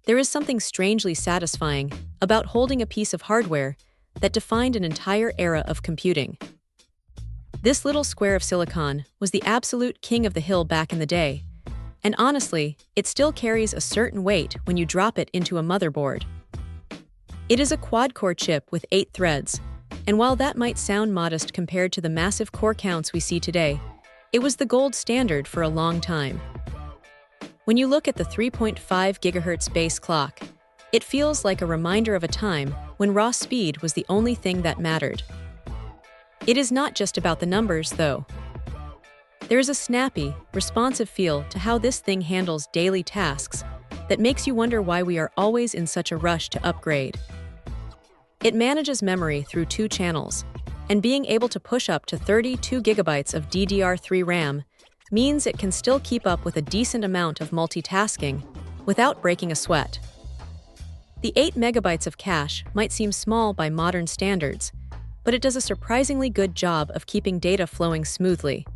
There is something strangely satisfying about holding a piece of hardware that defined an entire era of computing. This little square of silicon was the absolute king of the hill back in the day, and honestly, it still carries a certain weight when you drop it into a motherboard. It is a quad-core chip with 8 threads, and while that might sound modest compared to the massive core counts we see today, it was the gold standard for a long time. When you look at the 3.5 GHz base clock, it feels like a reminder of a time when raw speed was the only thing that mattered. It is not just about the numbers, though. There is a snappy, responsive feel to how this thing handles daily tasks that makes you wonder why we are always in such a rush to upgrade. It manages memory through 2 channels, and being able to push up to 32 GB of DDR3 RAM means it can still keep up with a decent amount of multitasking without breaking a sweat. The 8 MB of cache might seem small by modern standards, but it does a surprisingly good job of keeping data flowing smoothly.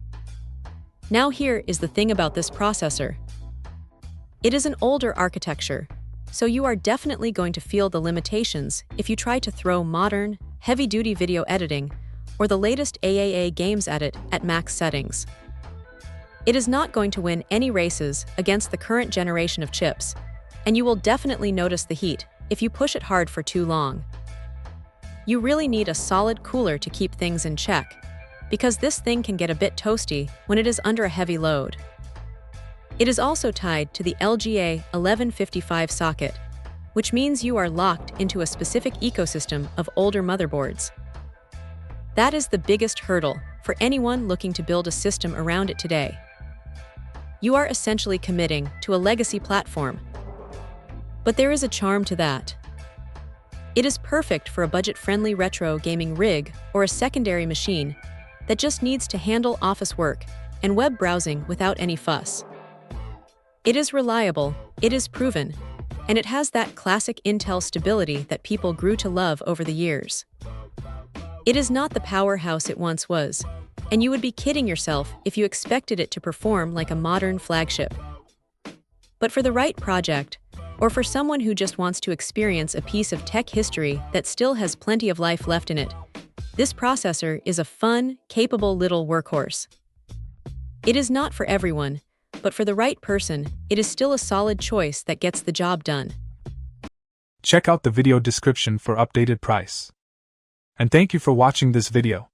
Now here is the thing about this processor. It is an older architecture, so you are definitely going to feel the limitations if you try to throw modern, heavy-duty video editing or the latest AAA games at it at max settings. It is not going to win any races against the current generation of chips, and you will definitely notice the heat if you push it hard for too long. You really need a solid cooler to keep things in check, because this thing can get a bit toasty when it is under a heavy load. It is also tied to the LGA 1155 socket, which means you are locked into a specific ecosystem of older motherboards. That is the biggest hurdle for anyone looking to build a system around it today. You are essentially committing to a legacy platform. But there is a charm to that. It is perfect for a budget-friendly retro gaming rig or a secondary machine that just needs to handle office work and web browsing without any fuss. It is reliable, it is proven, and it has that classic Intel stability that people grew to love over the years. It is not the powerhouse it once was, and you would be kidding yourself if you expected it to perform like a modern flagship. But for the right project, or for someone who just wants to experience a piece of tech history that still has plenty of life left in it, this processor is a fun, capable little workhorse. It is not for everyone, but for the right person, it is still a solid choice that gets the job done. Check out the video description for updated price. And thank you for watching this video.